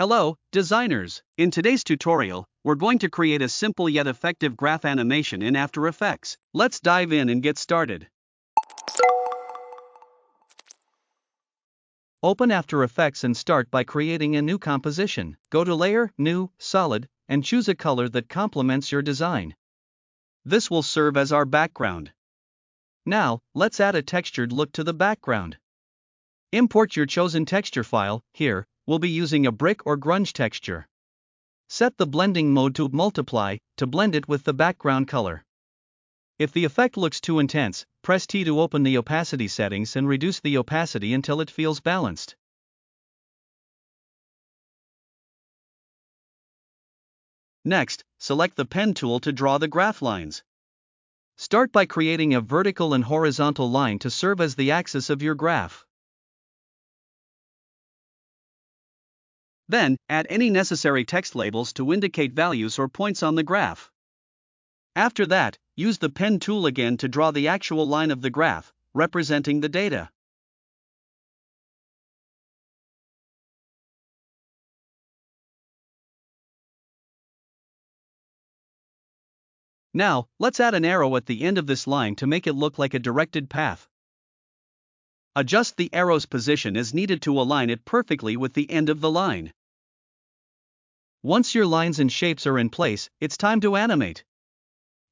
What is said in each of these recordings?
Hello, designers! In today's tutorial, we're going to create a simple yet effective graph animation in After Effects. Let's dive in and get started. Open After Effects and start by creating a new composition. Go to Layer, New, Solid, and choose a color that complements your design. This will serve as our background. Now, let's add a textured look to the background. Import your chosen texture file. Here, we'll be using a brick or grunge texture. Set the blending mode to multiply to blend it with the background color. If the effect looks too intense, press T to open the opacity settings and reduce the opacity until it feels balanced. Next, select the pen tool to draw the graph lines. Start by creating a vertical and horizontal line to serve as the axis of your graph. Then, add any necessary text labels to indicate values or points on the graph. After that, use the pen tool again to draw the actual line of the graph, representing the data. Now, let's add an arrow at the end of this line to make it look like a directed path. Adjust the arrow's position as needed to align it perfectly with the end of the line. Once your lines and shapes are in place, it's time to animate.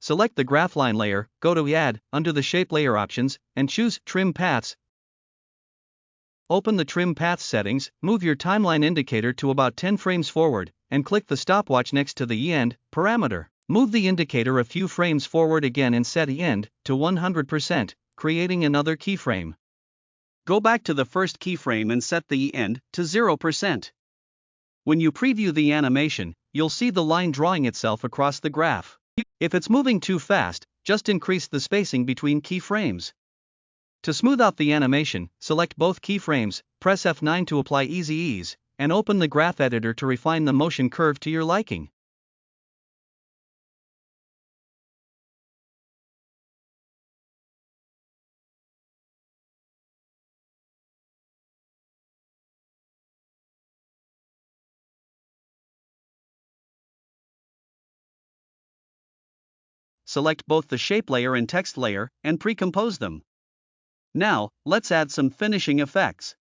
Select the graph line layer, go to Add, under the Shape Layer options, and choose Trim Paths. Open the Trim Paths settings, move your timeline indicator to about 10 frames forward, and click the stopwatch next to the End parameter. Move the indicator a few frames forward again and set End to 100%, creating another keyframe. Go back to the first keyframe and set the End to 0%. When you preview the animation, you'll see the line drawing itself across the graph. If it's moving too fast, just increase the spacing between keyframes. To smooth out the animation, select both keyframes, press F9 to apply Easy Ease, and open the graph editor to refine the motion curve to your liking. Select both the shape layer and text layer, and pre-compose them. Now, let's add some finishing effects.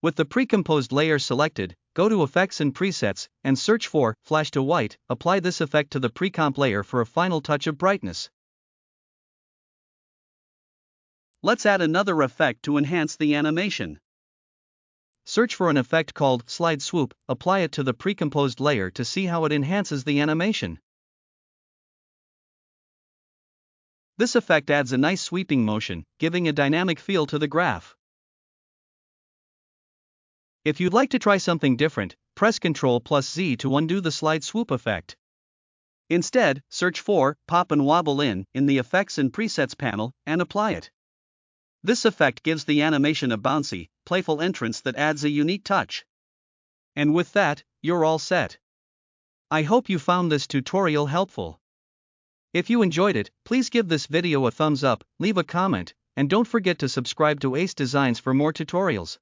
With the pre-composed layer selected, go to Effects and Presets, and search for Flash to White. Apply this effect to the pre-comp layer for a final touch of brightness. Let's add another effect to enhance the animation. Search for an effect called SlideSwoop, apply it to the pre-composed layer to see how it enhances the animation. This effect adds a nice sweeping motion, giving a dynamic feel to the graph. If you'd like to try something different, press Ctrl+Z to undo the SlideSwoop effect. Instead, search for Pop and BobbleIn in the Effects and Presets panel, and apply it. This effect gives the animation a bouncy, playful entrance that adds a unique touch. And with that, you're all set. I hope you found this tutorial helpful. If you enjoyed it, please give this video a thumbs up, leave a comment, and don't forget to subscribe to Ace Designs for more tutorials.